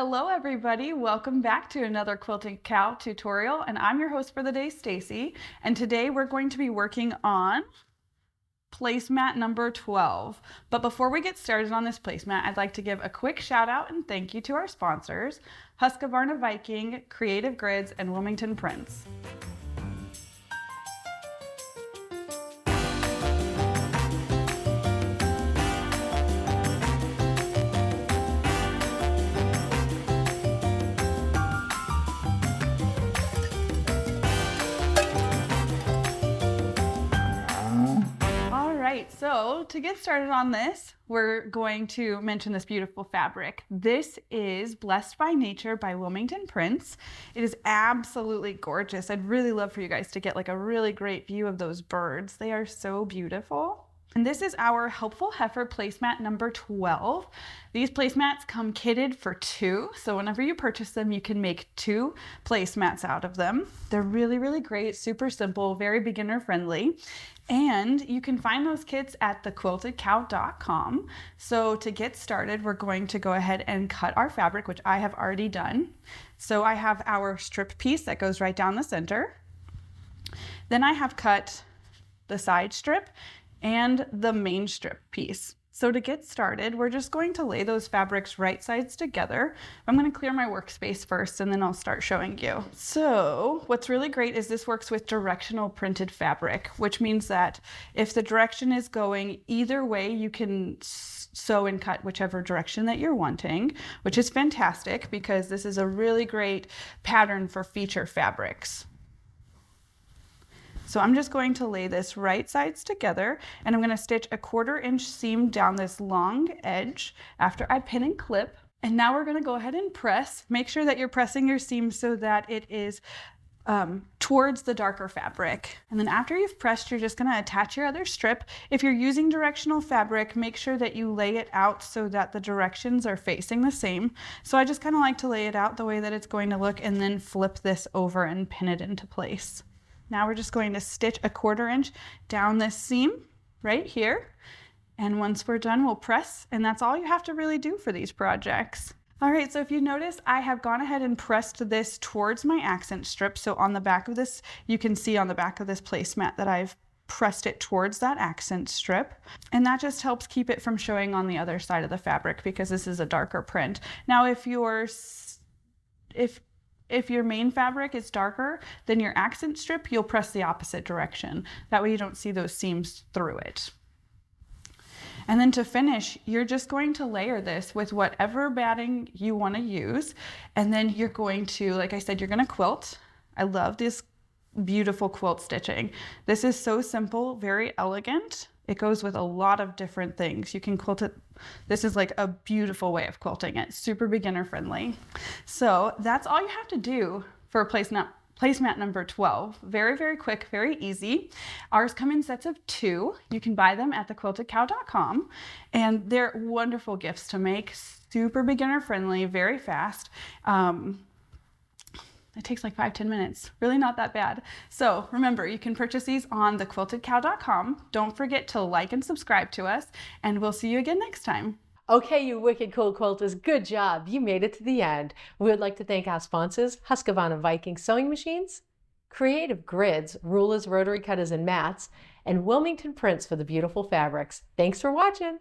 Hello everybody, welcome back to another Quilting Cow tutorial, and I'm your host for the day, Stacy, and today we're going to be working on placemat number 12. But before we get started on this placemat, I'd like to give a quick shout out and thank you to our sponsors, Husqvarna Viking, Creative Grids, and Wilmington Prints. So to get started on this, we're going to mention this beautiful fabric. This is Blessed by Nature by Wilmington Prints. It is absolutely gorgeous. I'd really love for you guys to get like a really great view of those birds. They are so beautiful. And this is our Helpful Heifer placemat number 12. These placemats come kitted for 2, so whenever you purchase them, you can make 2 placemats out of them. They're really, really great, super simple, very beginner friendly. And you can find those kits at thequiltedcow.com. So to get started, we're going to go ahead and cut our fabric, which I have already done. So I have our strip piece that goes right down the center. Then I have cut the side strip and the main strip piece. So to get started, we're just going to lay those fabrics right sides together. I'm going to clear my workspace first and then I'll start showing you. So what's really great is this works with directional printed fabric, which means that if the direction is going either way, you can sew and cut whichever direction that you're wanting, which is fantastic because this is a really great pattern for feature fabrics. So I'm just going to lay this right sides together and I'm going to stitch a 1/4 inch seam down this long edge after I pin and clip. And now we're going to go ahead and press. Make sure that you're pressing your seam so that it is towards the darker fabric. And then after you've pressed, you're just going to attach your other strip. If you're using directional fabric, make sure that you lay it out so that the directions are facing the same. So I just kind of like to lay it out the way that it's going to look and then flip this over and pin it into place. Now we're just going to stitch a 1/4 inch down this seam right here. And once we're done, we'll press, and that's all you have to really do for these projects. All right, so if you notice, I have gone ahead and pressed this towards my accent strip. So on the back of this, you can see on the back of this placemat that I've pressed it towards that accent strip. And that just helps keep it from showing on the other side of the fabric because this is a darker print. Now, if your main fabric is darker than your accent strip, you'll press the opposite direction. That way you don't see those seams through it. And then to finish, you're just going to layer this with whatever batting you want to use. And then you're going to, like I said, you're going to quilt. I love this beautiful quilt stitching. This is so simple, very elegant. It goes with a lot of different things. You can quilt it. This is like a beautiful way of quilting it, super beginner friendly. So that's all you have to do for placemat number 12. Very, very quick, very easy. Ours come in sets of 2. You can buy them at thequiltedcow.com, and they're wonderful gifts to make, super beginner friendly, very fast. It takes like 5-10 minutes, really not that bad. So remember, you can purchase these on thequiltedcow.com. Don't forget to like and subscribe to us, and we'll see you again next time. Okay, you wicked cool quilters, good job. You made it to the end. We would like to thank our sponsors, Husqvarna Viking Sewing Machines, Creative Grids, rulers, rotary cutters, and mats, and Wilmington Prints for the beautiful fabrics. Thanks for watching.